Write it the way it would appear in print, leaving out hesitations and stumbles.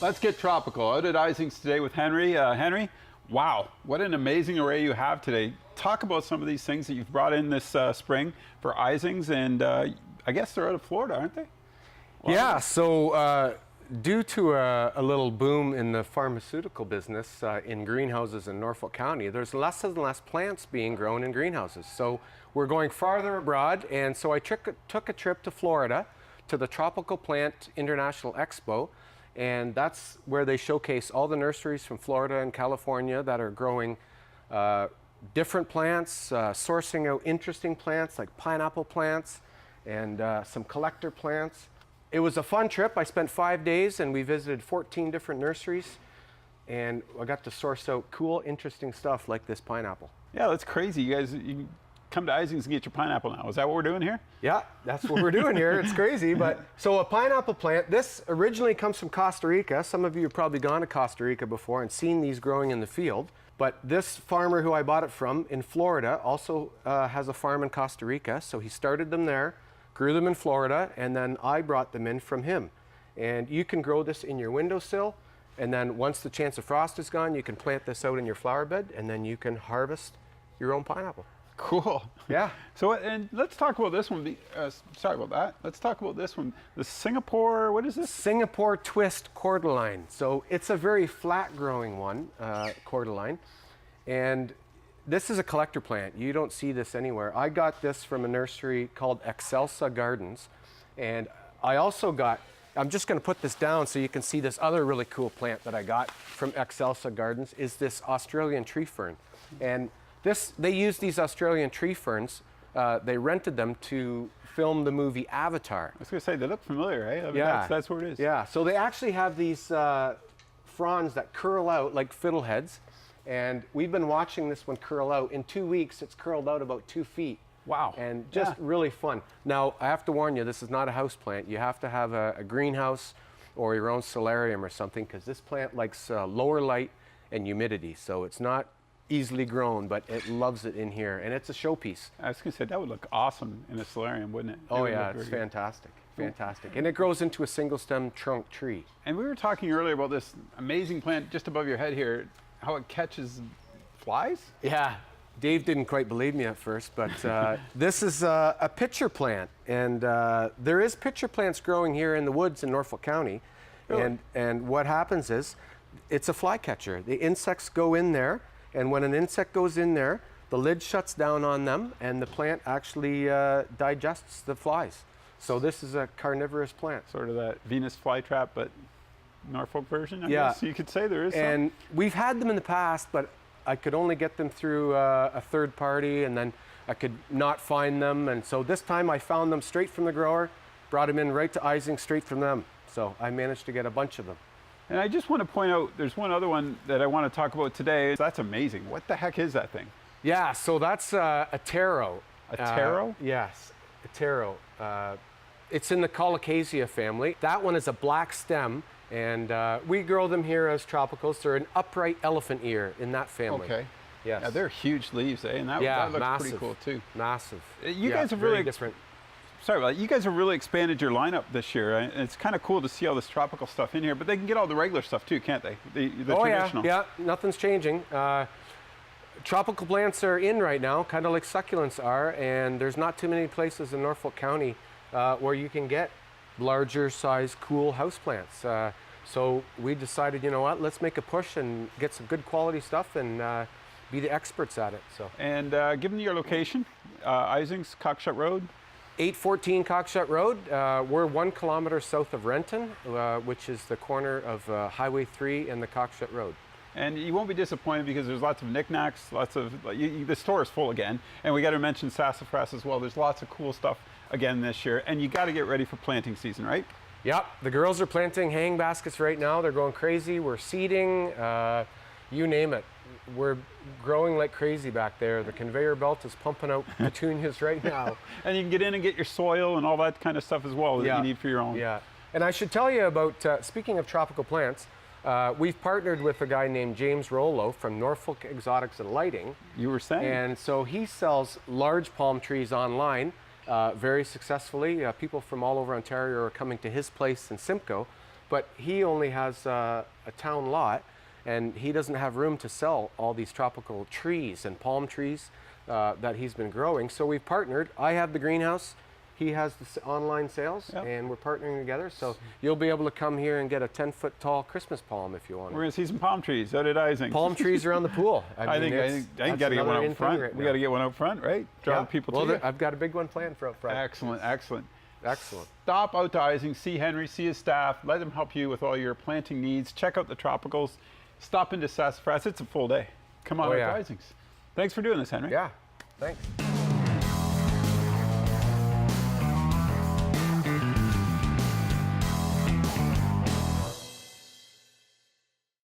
Let's get tropical. Out at Eising's today with Henry. Henry, wow, what an amazing array you have today. Talk about some of these things that you've brought in this spring for Eising's, and I guess they're out of Florida, aren't they? Wow. Yeah, so due to a little boom in the pharmaceutical business in greenhouses in Norfolk County, there's less and less plants being grown in greenhouses. So we're going farther abroad, and so I took a trip to Florida to the Tropical Plant International Expo, and that's where they showcase all the nurseries from Florida and California that are growing different plants, sourcing out interesting plants like pineapple plants and some collector plants. It was a fun trip. I spent 5 days and we visited 14 different nurseries, and I got to source out cool, interesting stuff like this pineapple. Yeah, that's crazy. You guys, you come to Eising's and get your pineapple now. Is that what we're doing here? Yeah, that's what we're doing here. It's crazy. But so a pineapple plant, this originally comes from Costa Rica. Some of you have probably gone to Costa Rica before and seen these growing in the field. But this farmer who I bought it from in Florida also has a farm in Costa Rica. So he started them there, grew them in Florida, and then I brought them in from him. And you can grow this in your windowsill. And then once the chance of frost is gone, you can plant this out in your flower bed, and then you can harvest your own pineapple. Cool. Yeah. So, and let's talk about this one. Sorry about that. Let's talk about this one. The Singapore, what is this? Singapore twist cordyline. So it's a very flat growing one, cordyline. And this is a collector plant. You don't see this anywhere. I got this from a nursery called Eising Gardens. And I also got, I'm just going to put this down so you can see this other really cool plant that I got from Eising Gardens is this Australian tree fern. And they use these Australian tree ferns. They rented them to film the movie Avatar. I was going to say, they look familiar, eh? I mean, yeah. That's where it is. Yeah, so they actually have these fronds that curl out like fiddleheads. And we've been watching this one curl out. In 2 weeks, it's curled out about 2 feet. Wow. And just really fun. Now, I have to warn you, this is not a house plant. You have to have a greenhouse or your own solarium or something, because this plant likes lower light and humidity. So it's not easily grown, but it loves it in here, and it's a showpiece. I was going to say, that would look awesome in a solarium, wouldn't it? Oh yeah, it's fantastic. Fantastic. And it grows into a single stem trunk tree. And we were talking earlier about this amazing plant just above your head here, how it catches flies? Yeah, Dave didn't quite believe me at first, but this is a pitcher plant, and there is pitcher plants growing here in the woods in Norfolk County. Really? And what happens is, it's a fly catcher. The insects go in there, and when an insect goes in there, the lid shuts down on them, and the plant actually digests the flies. So this is a carnivorous plant. Sort of that Venus flytrap, but Norfolk version, I yeah. guess you could say there is And some. We've had them in the past, but I could only get them through a third party, and then I could not find them. And so this time I found them straight from the grower, brought them in right to Eising straight from them. So I managed to get a bunch of them. And I just want to point out, there's one other one that I want to talk about today. That's amazing. What the heck is that thing? Yeah, so that's a Taro. A Taro? Yes, a Taro. It's in the Colocasia family. That one is a black stem, and we grow them here as tropicals. They're an upright elephant ear in that family. Okay. Yes. Yeah, they're huge leaves, eh? And that looks massive, pretty cool too. Massive. You guys have really different. Sorry about that. You guys have really expanded your lineup this year. And it's kind of cool to see all this tropical stuff in here, but they can get all the regular stuff too, can't they? The traditional. Yeah, nothing's changing. Tropical plants are in right now, kind of like succulents are, and there's not too many places in Norfolk County where you can get larger size, cool houseplants. So we decided, you know what, let's make a push and get some good quality stuff and be the experts at it. So. And given your location, Eising's, Cockshut Road? 814 Cockshut Road. We're 1 kilometer south of Renton, which is the corner of Highway 3 and the Cockshut Road. And you won't be disappointed because there's lots of knickknacks, lots of, the store is full again. And we got to mention sassafras as well. There's lots of cool stuff again this year. And you got to get ready for planting season, right? Yep, the girls are planting hang baskets right now. They're going crazy. We're seeding, you name it. We're growing like crazy back there. The conveyor belt is pumping out petunias right now. And you can get in and get your soil and all that kind of stuff as well that you need for your own. Yeah, and I should tell you about, speaking of tropical plants, we've partnered with a guy named James Rollo from Norfolk Exotics and Lighting. You were saying. And so he sells large palm trees online very successfully. People from all over Ontario are coming to his place in Simcoe but he only has a town lot, and he doesn't have room to sell all these tropical trees and palm trees that he's been growing. So we've partnered. I have the greenhouse. He has the online sales, and we're partnering together. So you'll be able to come here and get a 10-foot tall Christmas palm if you want. We're going to see some palm trees out at Eising. Palm trees around the pool. I think got to get one out front. We got to get one out front, right? Draw people to you. I've got a big one planned for out front. Excellent, excellent. Excellent. Stop out to Eising, see Henry, see his staff, let them help you with all your planting needs. Check out the tropicals. Stop into Sassafras. It's a full day. Come on out to Eising's. Thanks for doing this, Henry. Yeah, thanks.